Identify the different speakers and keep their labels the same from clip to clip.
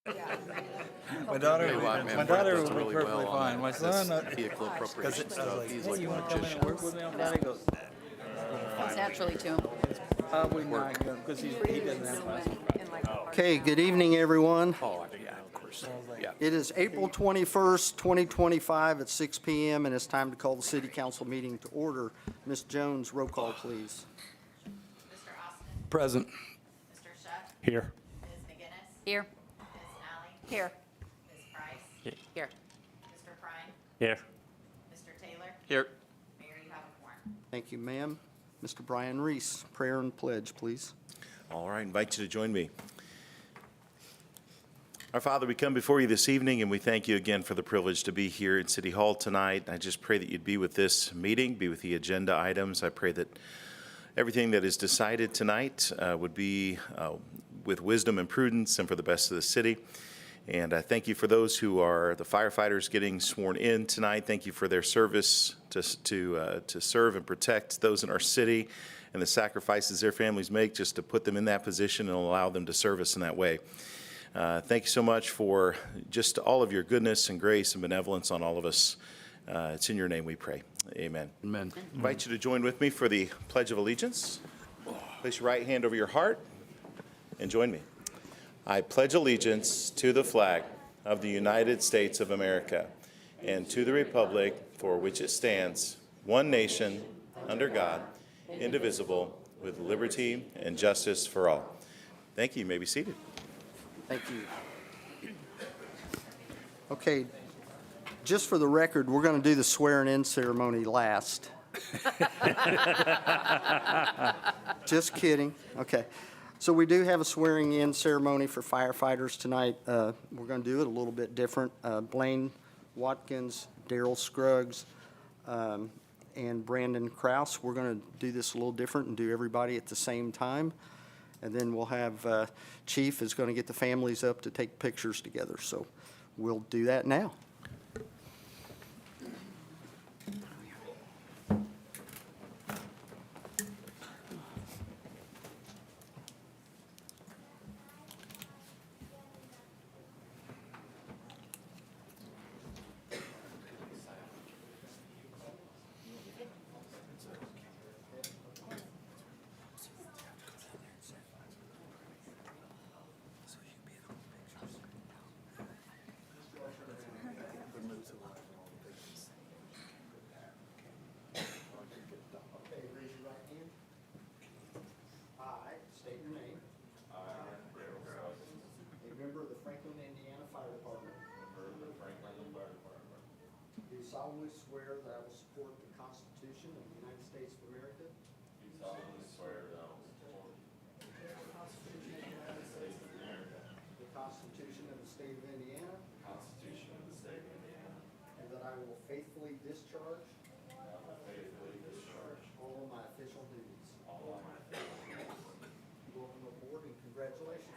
Speaker 1: My daughter,
Speaker 2: Tell you what, man,
Speaker 1: my
Speaker 2: Brett
Speaker 1: daughter
Speaker 2: does
Speaker 1: will be
Speaker 2: really
Speaker 1: perfectly
Speaker 2: well
Speaker 1: fine.
Speaker 2: on
Speaker 1: My
Speaker 2: this
Speaker 1: son,
Speaker 2: vehicle appropriation
Speaker 1: I was
Speaker 2: stuff.
Speaker 1: like,
Speaker 2: He's
Speaker 1: hey,
Speaker 2: like
Speaker 1: you
Speaker 2: a
Speaker 1: want to come in and
Speaker 2: magician.
Speaker 1: work with me on Friday? He goes,
Speaker 3: Comes naturally to him.
Speaker 1: probably not, because he doesn't have class.
Speaker 4: Okay, good evening, everyone.
Speaker 2: Oh, yeah, of course. Yeah.
Speaker 4: It is April 21st, 2025 at 6 PM, and it's time to call the city council meeting to order. Ms. Jones, roll call, please.
Speaker 5: Mr. Austin,
Speaker 1: Present.
Speaker 5: Mr. Shutt,
Speaker 1: Here.
Speaker 5: Ms. McGinnis,
Speaker 3: Here.
Speaker 5: Ms. Nally,
Speaker 3: Here.
Speaker 5: Ms. Price,
Speaker 3: Here.
Speaker 5: Mr. Prine,
Speaker 1: Here.
Speaker 5: Mr. Taylor,
Speaker 2: Here.
Speaker 5: Mayor, you have a quorum.
Speaker 4: Thank you, ma'am. Mr. Brian Reese, prayer and pledge, please.
Speaker 6: All right, invite you to join me. Our Father, we come before you this evening, and we thank you again for the privilege to be here in City Hall tonight. I just pray that you'd be with this meeting, be with the agenda items. I pray that everything that is decided tonight would be with wisdom and prudence and for the best of the city. And I thank you for those who are the firefighters getting sworn in tonight. Thank you for their service to serve and protect those in our city and the sacrifices their families make just to put them in that position and allow them to serve us in that way. Thank you so much for just all of your goodness and grace and benevolence on all of us. It's in your name we pray. Amen.
Speaker 2: Amen.
Speaker 6: I invite you to join with me for the Pledge of Allegiance. Place your right hand over your heart and join me. I pledge allegiance to the flag of the United States of America and to the republic for which it stands, one nation, under God, indivisible, with liberty and justice for all. Thank you. You may be seated.
Speaker 4: Thank you. Okay, just for the record, we're going to do the swearing-in ceremony last. Just kidding. Okay. So we do have a swearing-in ceremony for firefighters tonight. We're going to do it a little bit different. Blaine Watkins, Daryl Scruggs, and Brandon Kraus. We're going to do this a little different and do everybody at the same time. And then we'll have Chief is going to get the families up to take pictures together. So we'll do that now. Okay, raise your right hand. I state your name. I, Daryl Scruggs. A member of the Franklin, Indiana Fire Department. Do solemnly swear that I will support the Constitution of the United States of America.
Speaker 7: Do solemnly swear that I will support
Speaker 4: The Constitution of the State of Indiana.
Speaker 7: the Constitution of the State of Indiana,
Speaker 4: And that I will faithfully discharge
Speaker 7: and I will faithfully discharge
Speaker 4: all of my official duties.
Speaker 7: all of my duties.
Speaker 4: Welcome aboard and congratulations.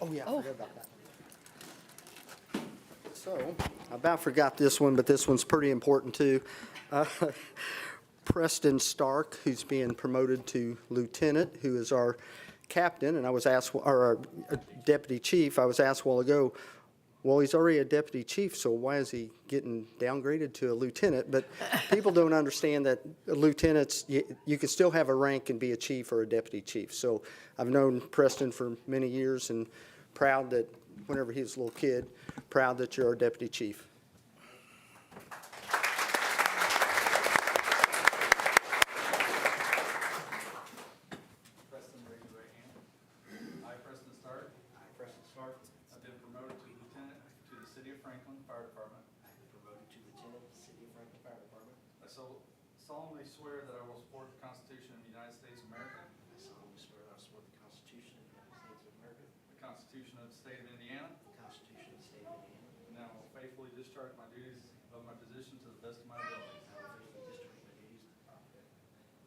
Speaker 4: Oh, yeah, I forgot about that. So, I about forgot this one, but this one's pretty important too. Preston Stark, who's being promoted to lieutenant, who is our captain, and I was asked, or our deputy chief, I was asked a while ago, well, he's already a deputy chief, so why is he getting downgraded to a lieutenant? But people don't understand that lieutenants, you can still have a rank and be a chief or a deputy chief. So I've known Preston for many years and proud that whenever he was a little kid, proud that you're our deputy chief.
Speaker 8: Preston, raise your right hand. I, Preston Stark. I, Preston Stark. Have been promoted to lieutenant to the City of Franklin Fire Department. I have been promoted to lieutenant to the City of Franklin Fire Department. I solemnly swear that I will support the Constitution of the United States of America. I solemnly swear that I will support the Constitution of the United States of America. The Constitution of the State of Indiana. The Constitution of the State of Indiana. And I will faithfully discharge my duties of my position to the best of my ability. I will faithfully discharge my duties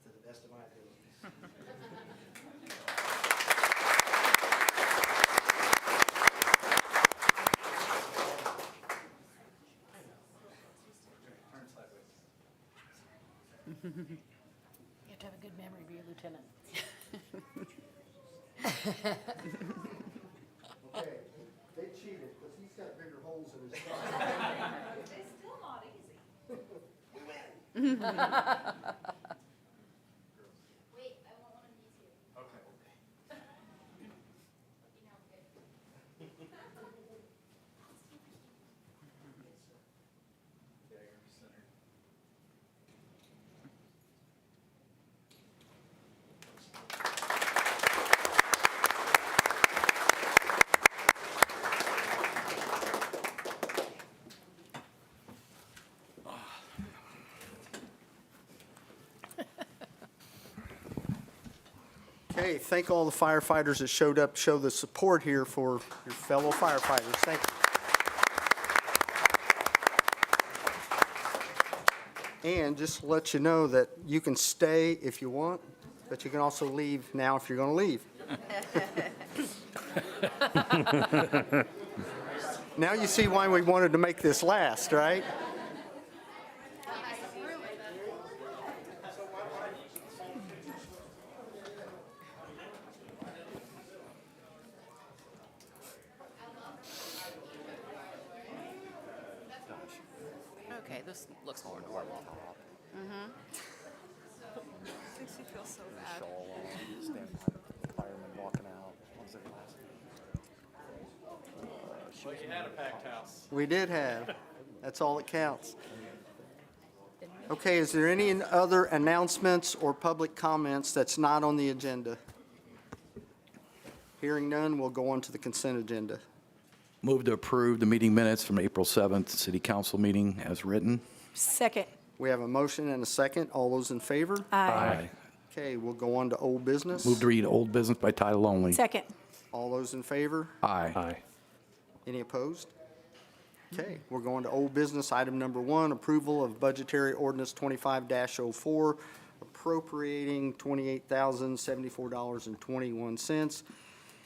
Speaker 8: to the best of my abilities. Turn sideways.
Speaker 3: You have to have a good memory to be a lieutenant.
Speaker 4: Okay, they cheated because he's got bigger holes in his
Speaker 5: It's still not easy. Wait, I want one of these here.
Speaker 8: Okay. Yeah, you're centered.
Speaker 4: Okay, thank all the firefighters that showed up, show the support here for your fellow firefighters. Thank you. And just to let you know that you can stay if you want, but you can also leave now if you're going to leave. Now you see why we wanted to make this last, right?
Speaker 3: Okay, this looks more normal.
Speaker 9: Makes you feel so bad.
Speaker 2: Fireman walking out. What was it last?
Speaker 8: Well, you had a packed house.
Speaker 4: We did have. That's all that counts. Okay, is there any other announcements or public comments that's not on the agenda? Hearing none, we'll go on to the consent agenda.
Speaker 2: Move to approve the meeting minutes from April 7th, city council meeting as written.
Speaker 9: Second.
Speaker 4: We have a motion and a second. All those in favor?
Speaker 9: Aye.
Speaker 4: Okay, we'll go on to old business.
Speaker 2: Move to read old business by title only.
Speaker 9: Second.
Speaker 4: All those in favor?
Speaker 2: Aye.
Speaker 4: Any opposed? Okay, we're going to old business. Item number 1, approval of budgetary ordinance 25-04, appropriating $28,074.21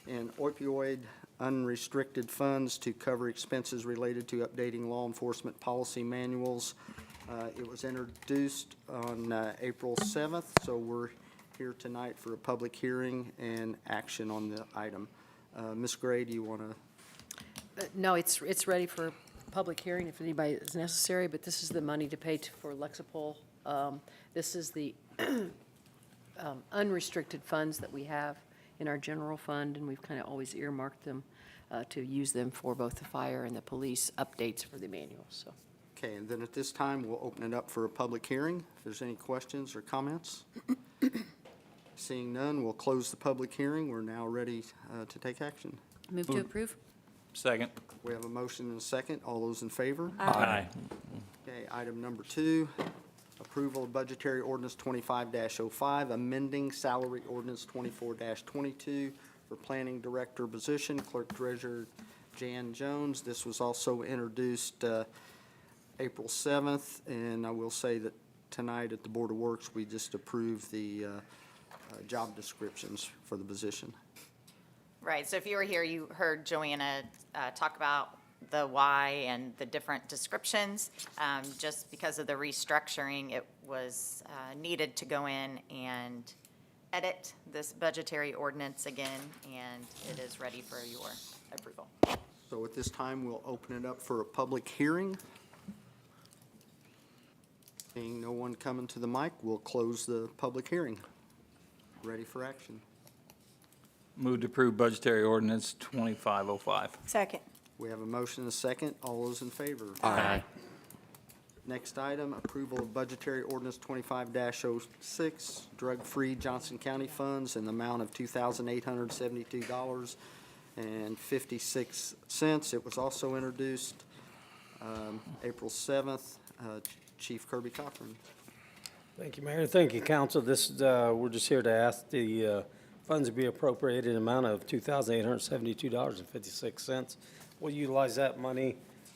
Speaker 4: in opioid unrestricted funds to cover expenses related to updating law enforcement policy manuals. It was introduced on April 7th, so we're here tonight for a public hearing and action on the item. Ms. Gray, do you want to?
Speaker 10: No, it's ready for public hearing if anybody is necessary, but this is the money to pay for Lexipol. This is the unrestricted funds that we have in our general fund, and we've kind of always earmarked them to use them for both the fire and the police updates for the manual, so.
Speaker 4: Okay, and then at this time, we'll open it up for a public hearing. If there's any questions or comments. Seeing none, we'll close the public hearing. We're now ready to take action.
Speaker 3: Move to approve?
Speaker 8: Second.
Speaker 4: We have a motion and a second. All those in favor?
Speaker 8: Aye.
Speaker 4: Okay, item number 2, approval of budgetary ordinance 25-05, amending salary ordinance 24-22 for planning director position, clerk treasurer Jan Jones. This was also introduced April 7th, and I will say that tonight at the Board of Works, we just approved the job descriptions for the position.
Speaker 3: Right, so if you were here, you heard Joanna talk about the why and the different descriptions. Just because of the restructuring, it was needed to go in and edit this budgetary ordinance again, and it is ready for your approval.
Speaker 4: So at this time, we'll open it up for a public hearing. Seeing no one coming to the mic, we'll close the public hearing. Ready for action.
Speaker 8: Move to approve budgetary ordinance 2505.
Speaker 9: Second.
Speaker 4: We have a motion and a second. All those in favor?
Speaker 2: Aye.
Speaker 4: Next item, approval of budgetary ordinance 25-06, drug-free Johnson County funds in the amount of $2,872.56. It was also introduced April 7th. Chief Kirby Cochran.
Speaker 11: Thank you, Mayor. Thank you, council. This, we're just here to ask the funds to be appropriated in an amount of $2,872.56. We'll utilize that money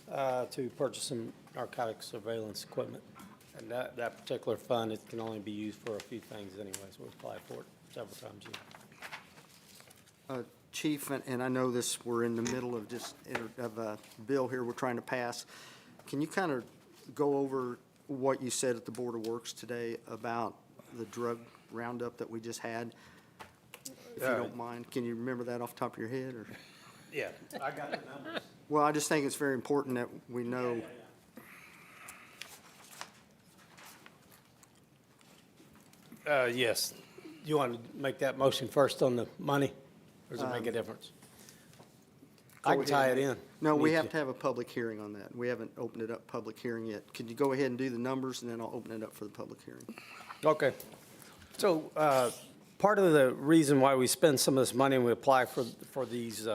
Speaker 11: to purchase some narcotic surveillance equipment. And that particular fund, it can only be used for a few things anyway, so we apply for it several times a year.
Speaker 4: Chief, and I know this, we're in the middle of of a bill here we're trying to pass. Can you kind of go over what you said at the Board of Works today about the drug roundup that we just had? If you don't mind, can you remember that off the top of your head, or?
Speaker 11: Yeah, I got the numbers.
Speaker 4: Well, I just think it's very important that we know.
Speaker 11: Yes. You want to make that motion first on the money, or does it make a difference? I can tie it in.
Speaker 4: No, we
Speaker 11: Need
Speaker 4: have to have a public hearing on that. We haven't opened it up, public hearing yet. Could you go ahead and do the numbers, and then I'll open it up for the public hearing?
Speaker 11: Okay. So part of the reason why we spend some of this money and we apply for these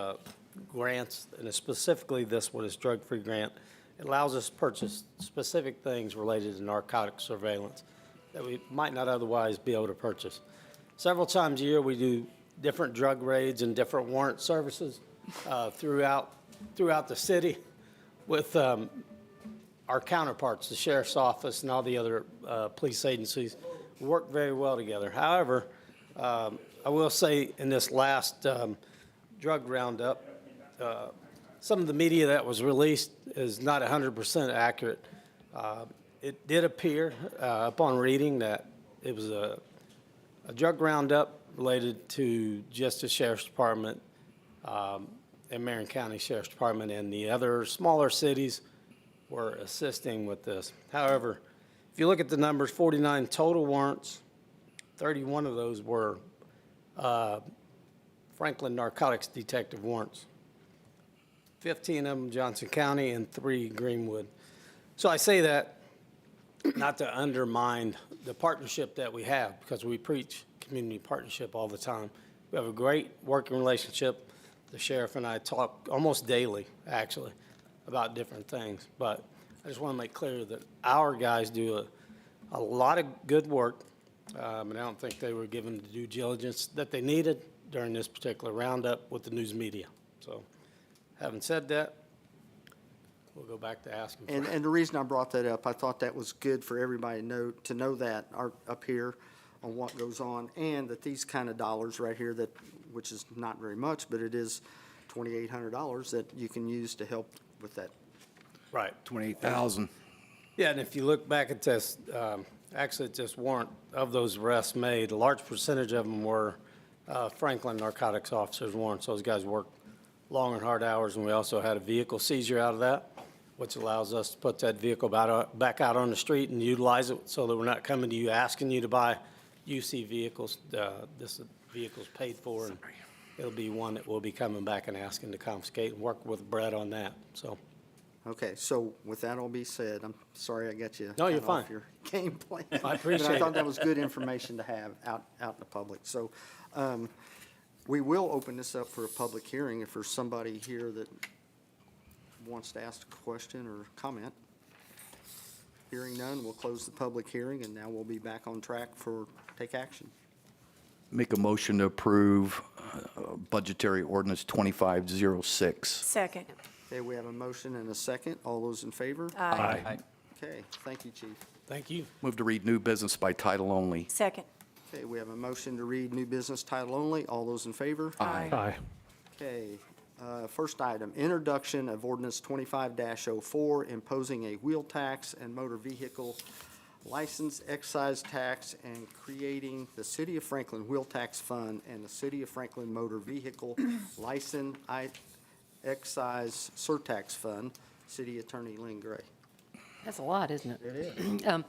Speaker 11: grants, and specifically this one is drug-free grant, it allows us to purchase specific things related to narcotic surveillance that we might not otherwise be able to purchase. Several times a year, we do different drug raids and different warrant services throughout the city with our counterparts, the sheriff's office and all the other police agencies. We work very well together. However, I will say in this last drug roundup, some of the media that was released is not 100% accurate. It did appear upon reading that it was a drug roundup related to just the Sheriff's Department and Marion County Sheriff's Department, and the other smaller cities were assisting with this. However, if you look at the numbers, 49 total warrants, 31 of those were Franklin Narcotics Detective warrants. 15 of them Johnson County and 3 Greenwood. So I say that not to undermine the partnership that we have, because we preach community partnership all the time. We have a great working relationship. The sheriff and I talk almost daily, actually, about different things. But I just want to make clear that our guys do a lot of good work, and I don't think they were given the due diligence that they needed during this particular roundup with the news media. So having said that, we'll go back to asking for
Speaker 4: And the reason I brought that up, I thought that was good for everybody to know that up here on what goes on, and that these kind of dollars right here, that, which is not very much, but it is $2,800 that you can use to help with that.
Speaker 11: Right.
Speaker 2: 28,000.
Speaker 11: Yeah, and if you look back at this, actually, at this warrant, of those arrests made, a large percentage of them were Franklin narcotics officers' warrants. Those guys worked long and hard hours, and we also had a vehicle seizure out of that, which allows us to put that vehicle back out on the street and utilize it so that we're not coming to you asking you to buy UC vehicles. This vehicle's paid for, and it'll be one that we'll be coming back and asking to confiscate and work with Brett on that, so.
Speaker 4: Okay, so with that all be said, I'm sorry I got you.
Speaker 11: No, you're
Speaker 4: kinda off
Speaker 11: fine.
Speaker 4: your game plan.
Speaker 11: I appreciate
Speaker 4: But I thought
Speaker 11: it.
Speaker 4: that was good information to have out in the public. So we will open this up for a public hearing if there's somebody here that wants to ask a question or comment. Hearing none, we'll close the public hearing, and now we'll be back on track for take action.
Speaker 2: Make a motion to approve budgetary ordinance 2506.
Speaker 9: Second.
Speaker 4: Okay, we have a motion and a second. All those in favor?
Speaker 2: Aye.
Speaker 4: Okay, thank you, Chief.
Speaker 11: Thank you.
Speaker 2: Move to read new business by title only.
Speaker 9: Second.
Speaker 4: Okay, we have a motion to read new business title only. All those in favor?
Speaker 11: Aye.
Speaker 4: Okay, first item, introduction of ordinance 25-04, imposing a wheel tax and motor vehicle license excise tax and creating the City of Franklin Wheel Tax Fund and the City of Franklin Motor Vehicle License Excise Surtax Fund. City Attorney Lynn Gray.
Speaker 10: That's a lot, isn't it?
Speaker 4: It is.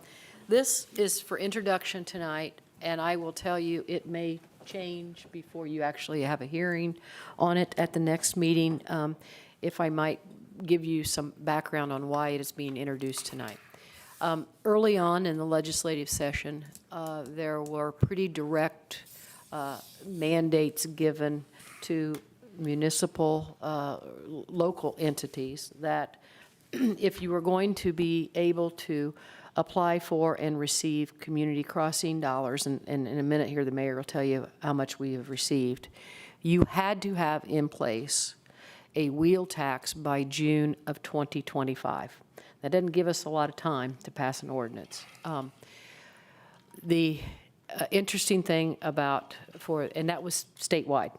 Speaker 10: This is for introduction tonight, and I will tell you, it may change before you actually have a hearing on it at the next meeting. If I might give you some background on why it is being introduced tonight. Early on in the legislative session, there were pretty direct mandates given to municipal, local entities that if you were going to be able to apply for and receive community crossing dollars, and in a minute here the mayor will tell you how much we have received, you had to have in place a wheel tax by June of 2025. That doesn't give us a lot of time to pass an ordinance. The interesting thing about, and that was statewide,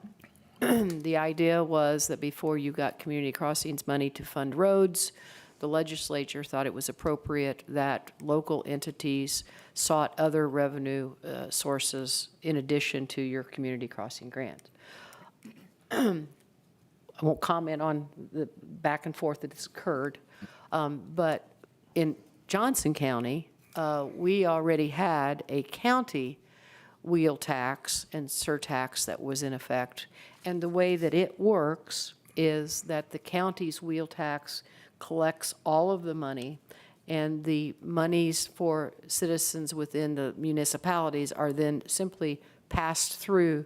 Speaker 10: the idea was that before you got community crossings money to fund roads, the legislature thought it was appropriate that local entities sought other revenue sources in addition to your community crossing grant. I won't comment on the back and forth that has occurred, but in Johnson County, we already had a county wheel tax and surtax that was in effect. And the way that it works is that the county's wheel tax collects all of the money, and the monies for citizens within the municipalities are then simply passed through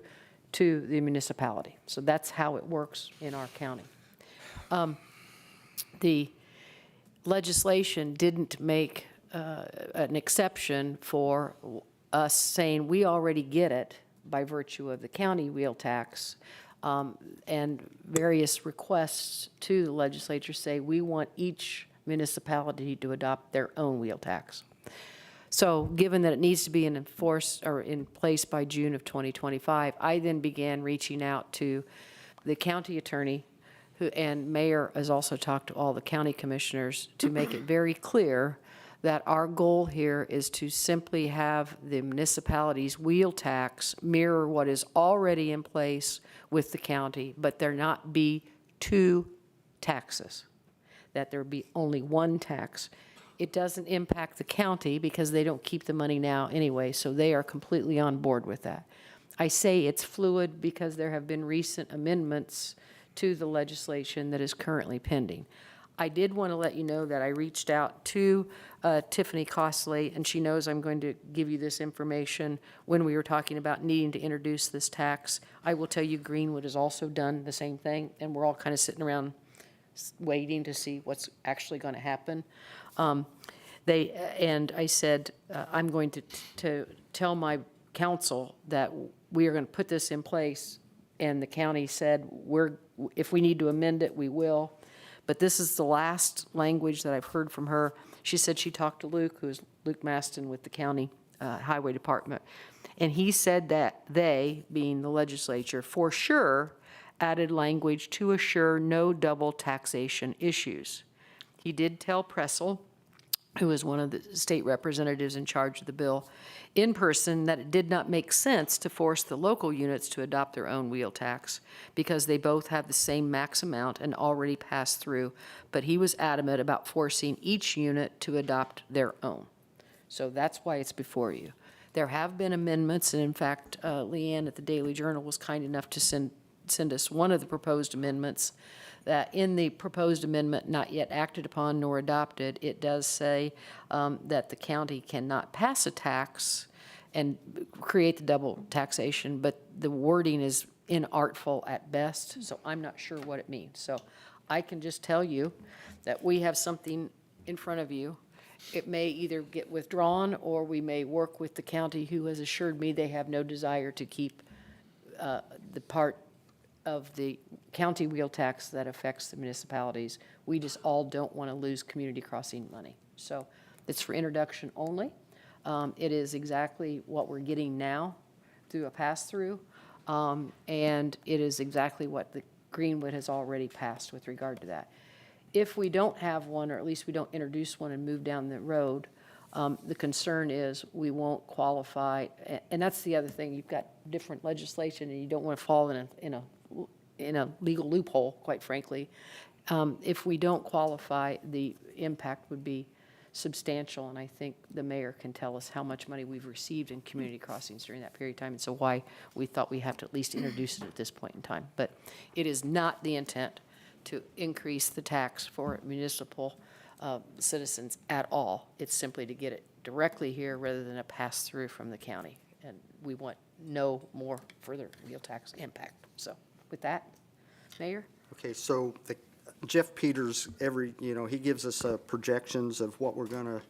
Speaker 10: to the municipality. So that's how it works in our county. The legislation didn't make an exception for us saying we already get it by virtue of the county wheel tax, and various requests to the legislature say we want each municipality to adopt their own wheel tax. So given that it needs to be in place by June of 2025, I then began reaching out to the county attorney, and mayor has also talked to all the county commissioners to make it very clear that our goal here is to simply have the municipality's wheel tax mirror what is already in place with the county, but there not be two taxes, that there be only one tax. It doesn't impact the county because they don't keep the money now anyway, so they are completely on board with that. I say it's fluid because there have been recent amendments to the legislation that is currently pending. I did want to let you know that I reached out to Tiffany Costley, and she knows I'm going to give you this information when we were talking about needing to introduce this tax. I will tell you Greenwood has also done the same thing, and we're all kind of sitting around waiting to see what's actually going to happen. And I said, I'm going to tell my council that we are going to put this in place, and the county said, if we need to amend it, we will. But this is the last language that I've heard from her. She said she talked to Luke, who's Luke Maston with the county highway department, and he said that they, being the legislature, for sure added language to assure no double taxation issues. He did tell Pressel, who is one of the state representatives in charge of the bill, in person, that it did not make sense to force the local units to adopt their own wheel tax because they both have the same max amount and already passed through. But he was adamant about forcing each unit to adopt their own. So that's why it's before you. There have been amendments, and in fact, Leanne at the Daily Journal was kind enough to send us one of the proposed amendments. That in the proposed amendment, not yet acted upon nor adopted, it does say that the county cannot pass a tax and create the double taxation, but the wording is inartful at best, so I'm not sure what it means. So I can just tell you that we have something in front of you. It may either get withdrawn, or we may work with the county, who has assured me they have no desire to keep the part of the county wheel tax that affects the municipalities. We just all don't want to lose community crossing money. So it's for introduction only. It is exactly what we're getting now through a pass-through. And it is exactly what the Greenwood has already passed with regard to that. If we don't have one, or at least we don't introduce one and move down the road, the concern is we won't qualify, and that's the other thing, you've got different legislation, and you don't want to fall in a legal loophole, quite frankly. If we don't qualify, the impact would be substantial, and I think the mayor can tell us how much money we've received in community crossings during that period of time, and so why we thought we have to at least introduce it at this point in time. But it is not the intent to increase the tax for municipal citizens at all. It's simply to get it directly here rather than a pass-through from the county. And we want no more further wheel tax impact. So with that, Mayor?
Speaker 4: Okay, so Jeff Peters, he gives us projections of what we're going to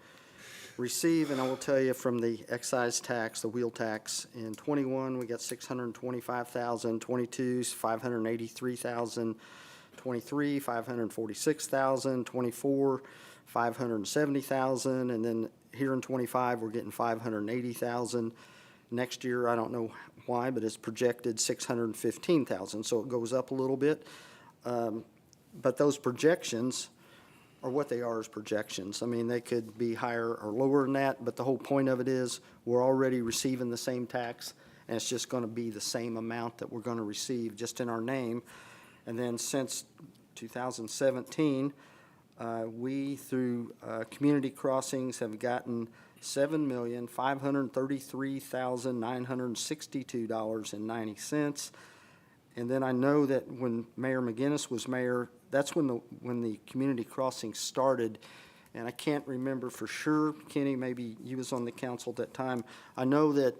Speaker 4: receive, and I will tell you from the excise tax, the wheel tax, in '21, we got $625,000, '22, $583,000, '23, $546,000, '24, $570,000, and then here in '25, we're getting $580,000. Next year, I don't know why, but it's projected $615,000, so it goes up a little bit. But those projections are what they are, as projections. I mean, they could be higher or lower than that, but the whole point of it is we're already receiving the same tax, and it's just going to be the same amount that we're going to receive just in our name. And then since 2017, we, through community crossings, have gotten $7,533,962.90. And then I know that when Mayor McGinnis was mayor, that's when the community crossing started. And I can't remember for sure, Kenny, maybe you was on the council at that time. I know that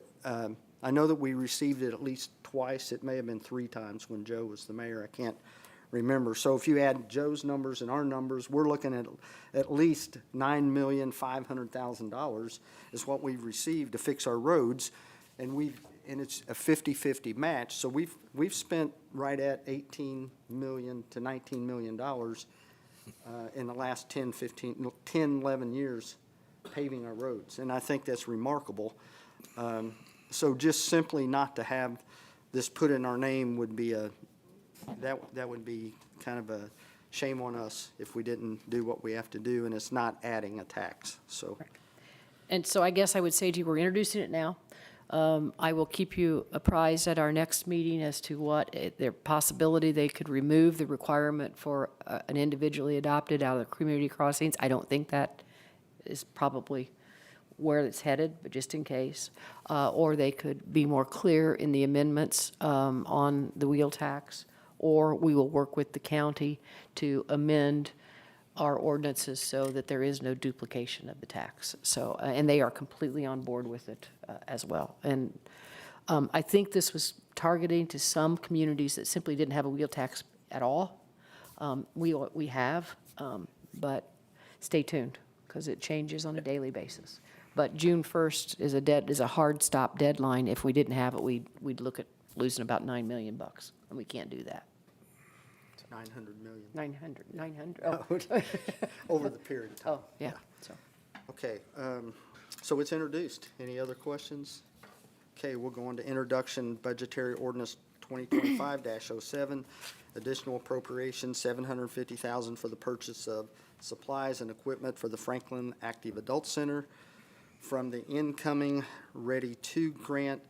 Speaker 4: we received it at least twice. It may have been 3 times when Joe was the mayor. I can't remember. So if you add Joe's numbers and our numbers, we're looking at least $9,500,000 is what we've received to fix our roads. And it's a 50-50 match. So we've spent right at $18 million to $19 million in the last 10, 11 years paving our roads. And I think that's remarkable. So just simply not to have this put in our name would be that would be kind of a shame on us if we didn't do what we have to do, and it's not adding a tax, so.
Speaker 10: And so I guess I would say to you, we're introducing it now. I will keep you apprised at our next meeting as to what their possibility they could remove the requirement for an individually adopted out of the community crossings. I don't think that is probably where it's headed, but just in case. Or they could be more clear in the amendments on the wheel tax, or we will work with the county to amend our ordinances so that there is no duplication of the tax. So, and they are completely on board with it as well. And I think this was targeting to some communities that simply didn't have a wheel tax at all. We have, but stay tuned because it changes on a daily basis. But June 1st is a hard stop deadline. If we didn't have it, we'd look at losing about $9 million, and we can't do that.
Speaker 4: 900 million.
Speaker 10: 900, oh.
Speaker 4: Over the period of time.
Speaker 10: Oh, yeah, so.
Speaker 4: Okay, so it's introduced. Any other questions? Okay, we'll go on to introduction budgetary ordinance 2025-07, additional appropriation $750,000 for the purchase of supplies and equipment for the Franklin Active Adult Center from the incoming Ready 2 grant,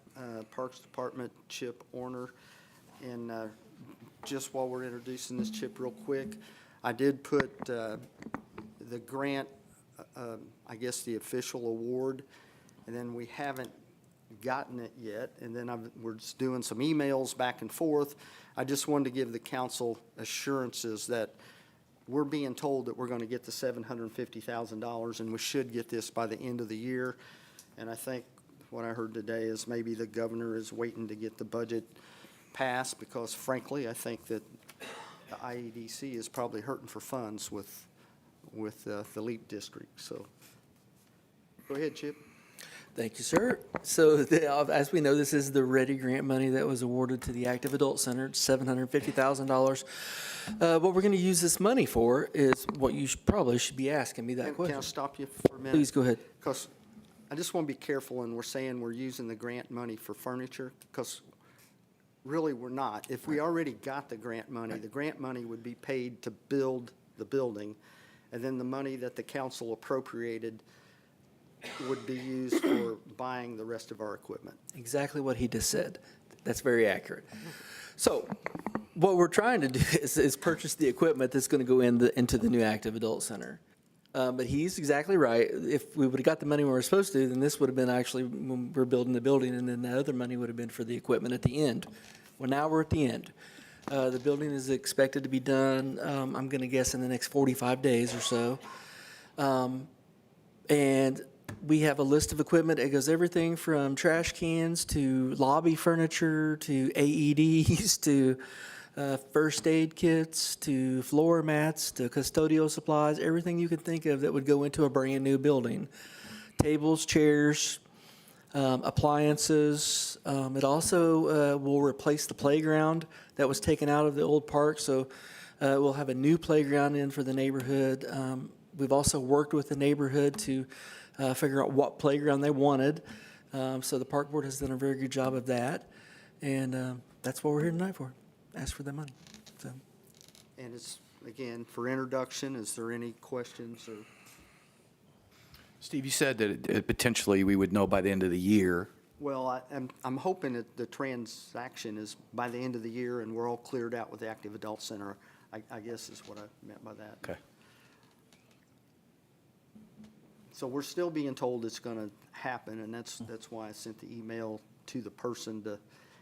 Speaker 4: Parks Department, Chip Orner. And just while we're introducing this, Chip, real quick, I did put the grant, I guess the official award, and then we haven't gotten it yet, and then we're just doing some emails back and forth. I just wanted to give the council assurances that we're being told that we're going to get the $750,000, and we should get this by the end of the year. And I think what I heard today is maybe the governor is waiting to get the budget passed, because frankly, I think that the IEDC is probably hurting for funds with the LEAP district. So go ahead, Chip.
Speaker 12: Thank you, sir. So as we know, this is the READY grant money that was awarded to the Active Adult Center. It's $750,000. What we're going to use this money for is what you probably should be asking me that question.
Speaker 4: Can I stop you for a minute?
Speaker 12: Please go ahead.
Speaker 4: Because I just want to be careful, and we're saying we're using the grant money for furniture, because really, we're not. If we already got the grant money would be paid to build the building, and then the money that the council appropriated would be used for buying the rest of our equipment.
Speaker 12: Exactly what he just said. That's very accurate. So what we're trying to do is purchase the equipment that's going to go into the new active adult center. But he's exactly right. If we would have got the money we were supposed to, then this would have been actually when we're building the building, and then the other money would have been for the equipment at the end. Well, now we're at the end. The building is expected to be done, I'm going to guess, in the next 45 days or so. And we have a list of equipment. It goes everything from trash cans to lobby furniture to AEDs to first aid kits to floor mats to custodial supplies, everything you can think of that would go into a brand-new building. Tables, chairs, appliances. It also will replace the playground that was taken out of the old park, so we'll have a new playground in for the neighborhood. We've also worked with the neighborhood to figure out what playground they wanted, so the park board has done a very good job of that, and that's what we're here tonight for, ask for the money. So.
Speaker 4: And it's, again, for introduction, is there any questions or?
Speaker 2: Steve, you said that potentially we would know by the end of the year.
Speaker 4: Well, I'm hoping that the transaction is by the end of the year and we're all cleared out with the active adult center, I guess is what I meant by that.
Speaker 2: Okay.
Speaker 4: So we're still being told it's going to happen, and that's why I sent the email to the person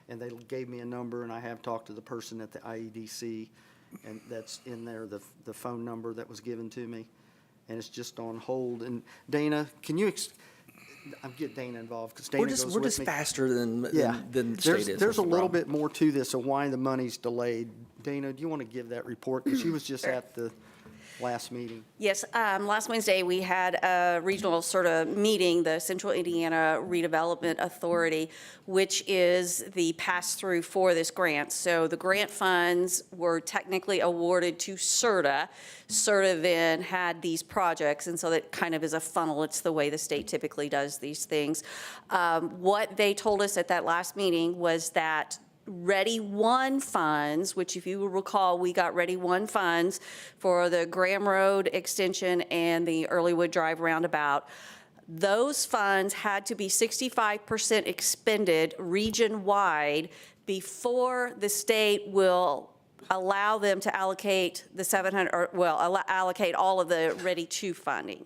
Speaker 4: and they gave me a number, and I have talked to the person at the IEDC, and that's in there, the phone number that was given to me, and it's just on hold. And Dana, can you, I'll get Dana involved, because Dana goes with me.
Speaker 12: We're just faster than the state is.
Speaker 4: There's
Speaker 12: That's
Speaker 4: a
Speaker 12: the
Speaker 4: little
Speaker 12: problem.
Speaker 4: bit more to this of why the money's delayed. Dana, do you want to give that report? Because she was just at the last meeting.
Speaker 13: Yes, last Wednesday, we had a regional sort of meeting, the Central Indiana Redevelopment Authority, which is the pass-through for this grant. So the grant funds were technically awarded to CERTA. CERTA then had these projects, and so that kind of is a funnel. It's the way the state typically does these things. What they told us at that last meeting was that Ready One funds, which if you will recall, we got Ready One funds for the Graham Road extension and the Earlywood Drive roundabout. Those funds had to be 65% expended region-wide before the state will allow them to allocate the 700, or well, allocate all of the Ready Two funding.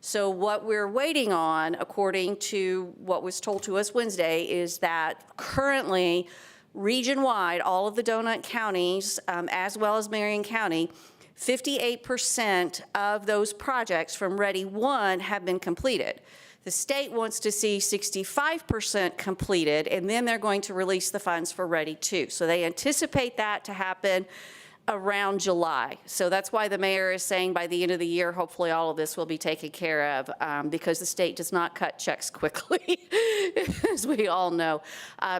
Speaker 13: So what we're waiting on, according to what was told to us Wednesday, is that currently region-wide, all of the donut counties, as well as Marion County, 58% of those projects from Ready One have been completed. The state wants to see 65% completed, and then they're going to release the funds for Ready Two. So they anticipate that to happen around July. So that's why the mayor is saying by the end of the year, hopefully all of this will be taken care of, because the state does not cut checks quickly, as we all know.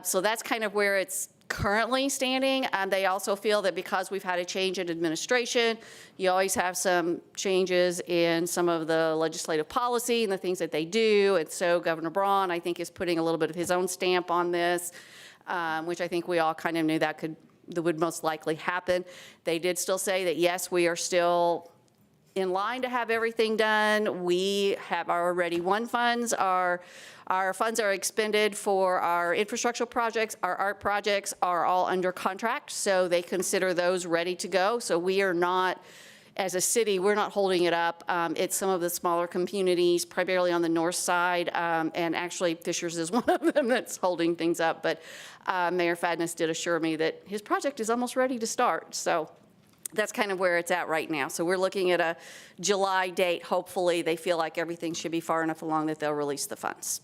Speaker 13: So that's kind of where it's currently standing. They also feel that because we've had a change in administration, you always have some changes in some of the legislative policy and the things that they do. And so Governor Braun, I think, is putting a little bit of his own stamp on this, which I think we all kind of knew that would most likely happen. They did still say that, yes, we are still in line to have everything done. We have our Ready One funds. Our funds are expended for our infrastructure projects. Our art projects are all under contract, so they consider those ready to go. So we are not, as a city, we're not holding it up. It's some of the smaller communities, primarily on the north side, and actually Fishers is one of them that's holding things up. But Mayor Fadness did assure me that his project is almost ready to start. So that's kind of where it's at right now. So we're looking at a July date. Hopefully they feel like everything should be far enough along that they'll release the funds.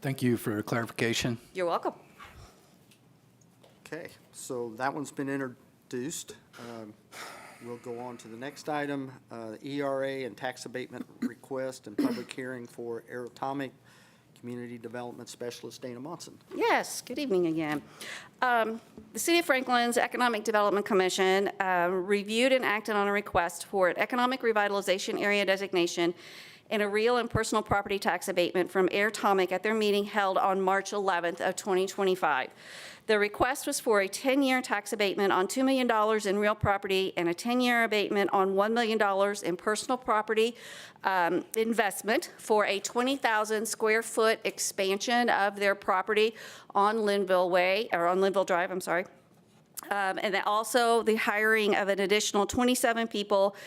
Speaker 2: Thank you for clarification.
Speaker 13: You're welcome.
Speaker 4: Okay, so that one's been introduced. We'll go on to the next item, ERA and tax abatement request and public hearing for Aerotomic Community Development Specialist Dana Monson.
Speaker 13: Yes, good evening again. The City of Franklin's Economic Development Commission reviewed and acted on a request for an economic revitalization area designation and a real and personal property tax abatement from Airtomic at their meeting held on March 11th of 2025. The request was for a 10-year tax abatement on $2 million in real property and a 10-year abatement on $1 million in personal property investment for a 20,000 square foot expansion of their property on Linville Way, or on Linville Drive, I'm sorry. And then also the hiring of an additional 27 people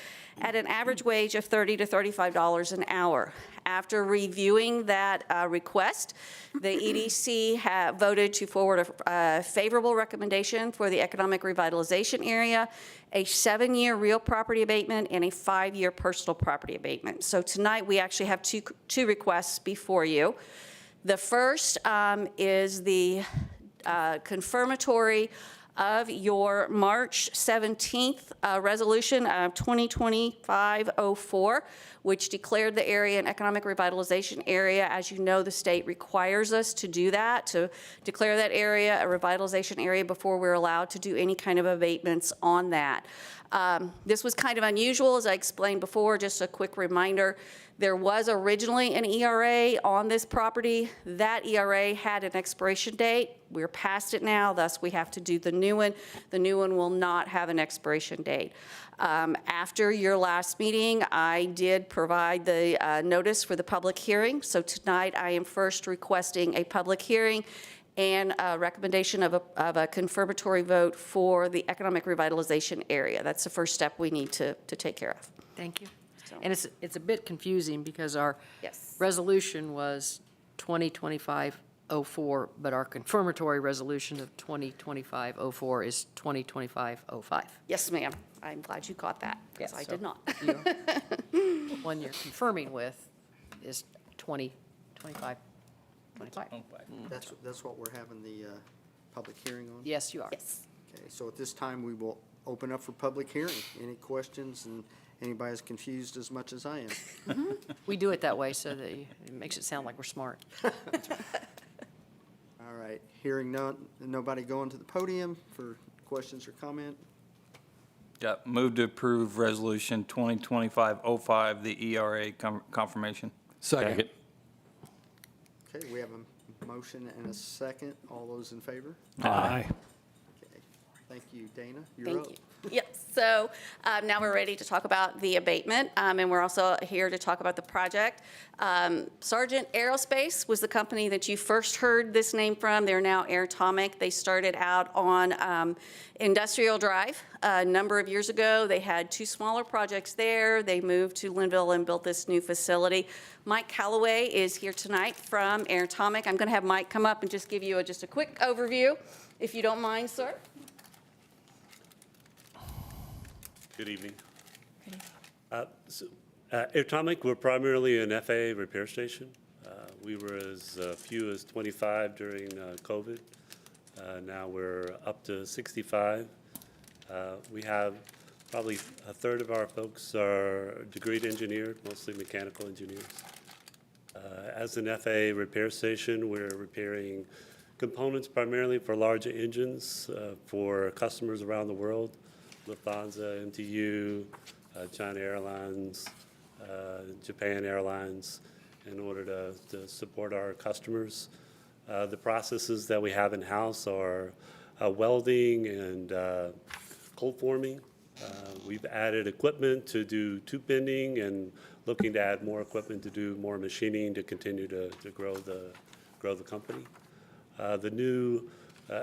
Speaker 13: at an average wage of $30 to $35 an hour. After reviewing that request, the EDC voted to forward a favorable recommendation for the economic revitalization area, a 7-year real property abatement, and a 5-year personal property abatement. So tonight, we actually have two requests before you. The first is the confirmatory of your March 17th resolution of 2025-04, which declared the area an economic revitalization area. As you know, the state requires us to do that, to declare that area a revitalization area before we're allowed to do any kind of abatements on that. This was kind of unusual, as I explained before. Just a quick reminder, there was originally an ERA on this property. That ERA had an expiration date. We're past it now, thus we have to do the new one. The new one will not have an expiration date. After your last meeting, I did provide the notice for the public hearing. So tonight, I am first requesting a public hearing and a recommendation of a confirmatory vote for the economic revitalization area. That's the first step we need to take care of.
Speaker 10: Thank you. And it's a bit confusing because our
Speaker 13: Yes.
Speaker 10: resolution was 2025-04, but our confirmatory resolution of 2025-04 is 2025-05.
Speaker 13: Yes, ma'am. I'm glad you caught that, because
Speaker 10: Yeah,
Speaker 13: I
Speaker 10: so
Speaker 13: did not.
Speaker 10: One you're confirming with is 2025-25.
Speaker 4: That's what we're having the public hearing on?
Speaker 10: Yes, you are.
Speaker 13: Yes.
Speaker 4: Okay, so at this time, we will open up for public hearing. Any questions, and anybody's confused as much as I am?
Speaker 10: We do it that way so that it makes it sound like we're smart.
Speaker 4: All right, hearing nobody going to the podium for questions or comment?
Speaker 8: Yeah, move to approve Resolution 2025-05, the ERA confirmation.
Speaker 2: Second.
Speaker 4: Okay, we have a motion and a second. All those in favor?
Speaker 2: Aye.
Speaker 4: Okay, thank you. Dana, you're up.
Speaker 13: Thank you. Yes, so now we're ready to talk about the abatement, and we're also here to talk about the project. Sargent Aerospace was the company that you first heard this name from. They're now Airtomic. They started out on Industrial Drive a number of years ago. They had 2 smaller projects there. They moved to Linville and built this new facility. Mike Callaway is here tonight from Airtomic. I'm going to have Mike come up and just give you just a quick overview, if you don't mind, sir.
Speaker 7: Good evening. Airtomic, we're primarily an FAA repair station. We were as few as 25 during COVID. Now we're up to 65. We have probably a third of our folks are degreed engineered, mostly mechanical engineers. As an FAA repair station, we're repairing components primarily for larger engines for customers around the world. Lufthansa, MTU, China Airlines, Japan Airlines, in order to support our customers. The processes that we have in-house are welding and cold forming. We've added equipment to do tube bending and looking to add more equipment to do more machining to continue to grow the company. The new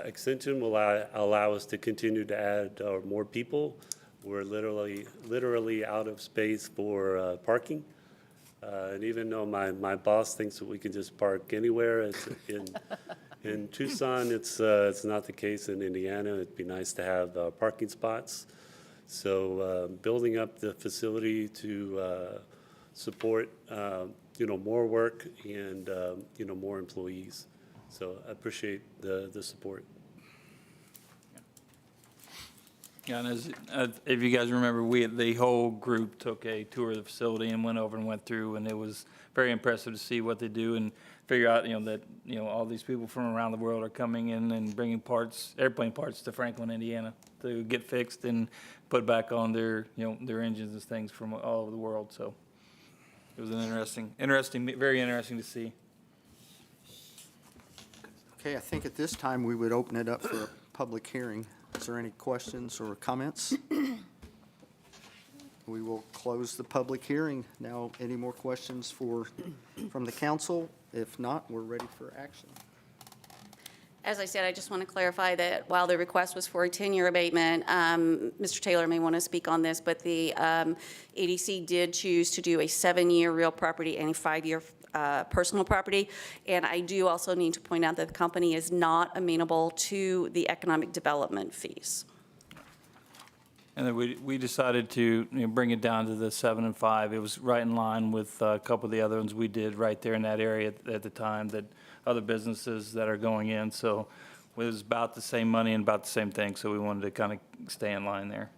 Speaker 7: extension will allow us to continue to add more people. We're literally out of space for parking. And even though my boss thinks that we can just park anywhere, in Tucson, it's not the case. In Indiana, it'd be nice to have parking spots. So building up the facility to support more work and more employees. So I appreciate the support.
Speaker 8: Yeah, and if you guys remember, the whole group took a tour of the facility and went over and went through, and it was very impressive to see what they do and figure out, that all these people from around the world are coming in and bringing airplane parts to Franklin, Indiana, to get fixed and put back on their engines and things from all over the world. So It was an interesting, very interesting to see.
Speaker 4: Okay, I think at this time, we would open it up for a public hearing. Is there any questions or comments? We will close the public hearing. Now, any more questions from the council? If not, we're ready for action.
Speaker 13: As I said, I just want to clarify that while the request was for a 10-year abatement, Mr. Taylor may want to speak on this, but the EDC did choose to do a 7-year real property and a 5-year personal property. And I do also need to point out that the company is not amenable to the economic development fees.
Speaker 8: And then we decided to bring it down to the 7 and 5. It was right in line with a couple of the other ones we did right there in that area at the time, that other businesses that are going in. So it was about the same money and about the same thing, so we wanted to kind of stay in line there.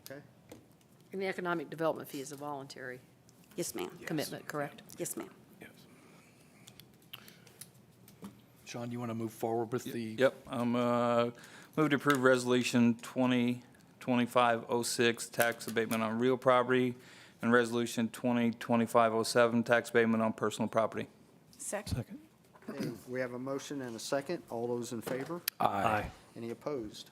Speaker 4: Okay.
Speaker 10: And the economic development fee is a voluntary
Speaker 13: Yes, ma'am.
Speaker 10: commitment, correct?
Speaker 13: Yes, ma'am.
Speaker 2: Sean, you want to move forward with the?
Speaker 8: Yep, move to approve Resolution 2025-06, tax abatement on real property, and Resolution 2025-07, tax abatement on personal property.
Speaker 9: Second.
Speaker 4: Okay, we have a motion and a second. All those in favor?
Speaker 2: Aye.
Speaker 4: Any opposed?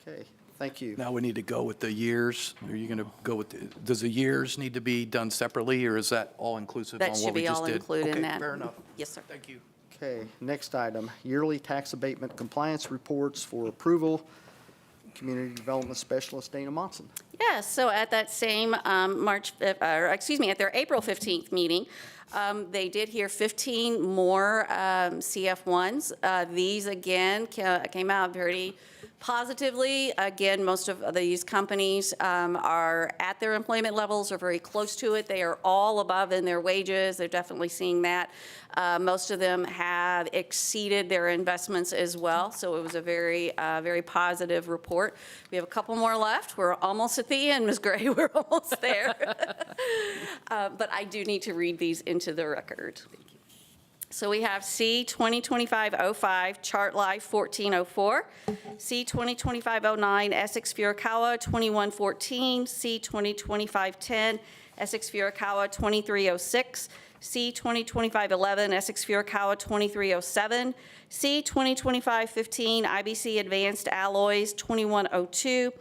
Speaker 4: Okay, thank you.
Speaker 2: Now we need to go with the years. Are you going to go with, does the years need to be done separately, or is that all inclusive on
Speaker 13: That should
Speaker 2: what we
Speaker 13: be
Speaker 2: just
Speaker 13: all
Speaker 2: did?
Speaker 13: included in
Speaker 2: Okay,
Speaker 13: that.
Speaker 2: fair enough.
Speaker 13: Yes, sir.
Speaker 2: Thank you.
Speaker 4: Okay, next item, yearly tax abatement compliance reports for approval. Community Development Specialist Dana Monson.
Speaker 13: Yes, so at that same at their April 15th meeting, they did hear 15 more CF1s. These, again, came out very positively. Again, most of these companies are at their employment levels or very close to it. They are all above in their wages. They're definitely seeing that. Most of them have exceeded their investments as well, so it was a very, very positive report. We have a couple more left. We're almost at the end, Ms. Gray. We're almost there. But I do need to read these into the record. So we have C 2025-05, Chart Life 1404, C 2025-09, Essex Furukawa 2114, C 2025-10, Essex Furukawa 2306, C 2025-11, Essex Furukawa 2307, C 2025-15, IBC Advanced Alloys 2102,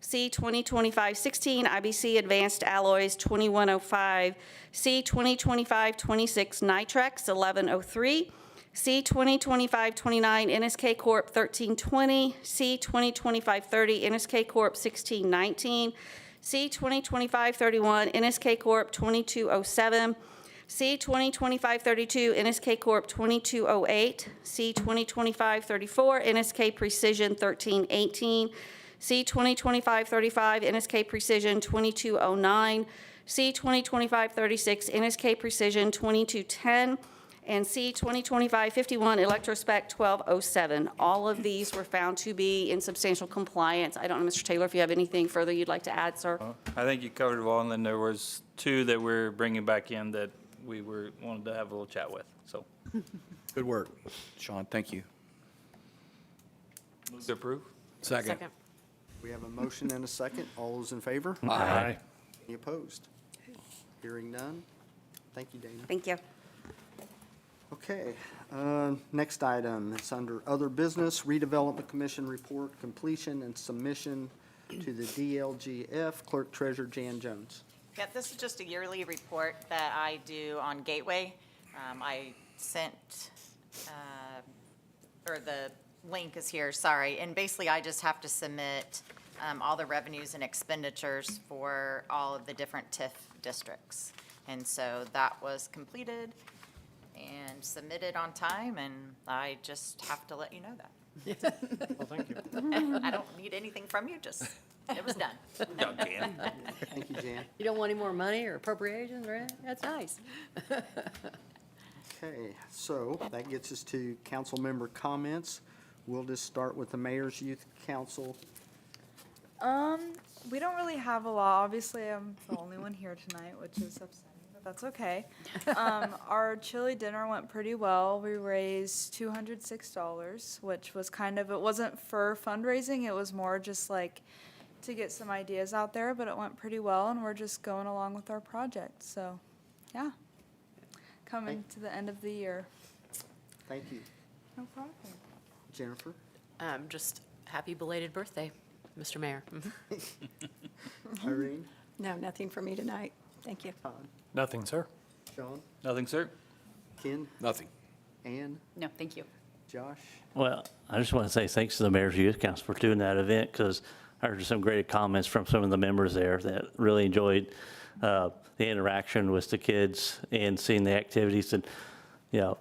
Speaker 13: C 2025-16, IBC Advanced Alloys 2105, C 2025-26, Nitrex 1103, C 2025-29, NSK Corp 1320, C 2025-30, NSK Corp 1619, C 2025-31, NSK Corp 2207, C 2025-32, NSK Corp 2208, C 2025-34, NSK Precision 1318, C 2025-35, NSK Precision 2209, C 2025-36, NSK Precision 2210, and C 2025-51, Electrospec 1207. All of these were found to be in substantial compliance. I don't know, Mr. Taylor, if you have anything further you'd like to add, sir?
Speaker 8: I think you covered it all, and then there was 2 that we're bringing back in that we wanted to have a little chat with, so.
Speaker 2: Good work, Sean. Thank you.
Speaker 8: Move to approve?
Speaker 2: Second.
Speaker 4: We have a motion and a second. All those in favor?
Speaker 2: Aye.
Speaker 4: Any opposed? Hearing none. Thank you, Dana.
Speaker 13: Thank you.
Speaker 4: Okay, next item, it's under Other Business, Redevelopment Commission Report, completion and submission to the DLGF, Clerk Treasurer Jan Jones.
Speaker 3: Yeah, this is just a yearly report that I do on Gateway. I sent, or the link is here, sorry. And basically, I just have to submit all the revenues and expenditures for all of the different TIF districts. And so that was completed and submitted on time, and I just have to let you know that.
Speaker 11: Well, thank you.
Speaker 3: I don't need anything from you, just, it was done.
Speaker 4: Thank you, Jan.
Speaker 10: You don't want any more money or appropriations or anything? That's nice.
Speaker 4: Okay, so that gets us to council member comments. We'll just start with the Mayor's Youth Council.
Speaker 9: We don't really have a lot. Obviously, I'm the only one here tonight, which is upsetting, but that's okay. Our chili dinner went pretty well. We raised $206, which was kind of, it wasn't for fundraising. It was more just like, to get some ideas out there, but it went pretty well, and we're just going along with our project. So, yeah, coming to the end of the year.
Speaker 4: Thank you.
Speaker 9: No problem.
Speaker 4: Jennifer?
Speaker 14: Just happy belated birthday, Mr. Mayor.
Speaker 4: Irene?
Speaker 13: No, nothing for me tonight. Thank you.
Speaker 4: Todd?
Speaker 1: Nothing, sir.
Speaker 4: Sean?
Speaker 1: Nothing, sir.
Speaker 4: Ken?
Speaker 2: Nothing.
Speaker 4: Ann?
Speaker 14: No, thank you.
Speaker 4: Josh?
Speaker 15: Well, I just want to say thanks to the Mayor's Youth Council for doing that event, because I heard some great comments from some of the members there that really enjoyed the interaction with the kids and seeing the activities. And, you know,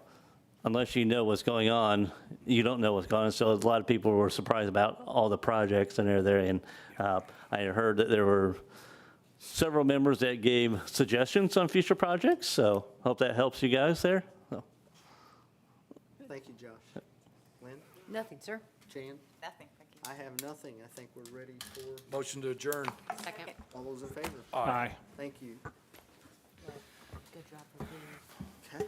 Speaker 15: unless you know what's going on, you don't know what's going on. So a lot of people were surprised about all the projects and everything. And I heard that there were several members that gave suggestions on future projects. So hope that helps you guys there. So.
Speaker 4: Thank you, Josh. Lynn?
Speaker 14: Nothing, sir.
Speaker 4: Jan?
Speaker 3: Nothing, thank you.
Speaker 4: I have nothing. I think we're ready for,
Speaker 2: Motion to adjourn.
Speaker 14: Second.
Speaker 4: all those in favor?
Speaker 1: Aye.
Speaker 4: Thank you.
Speaker 14: Good job.
Speaker 4: Okay.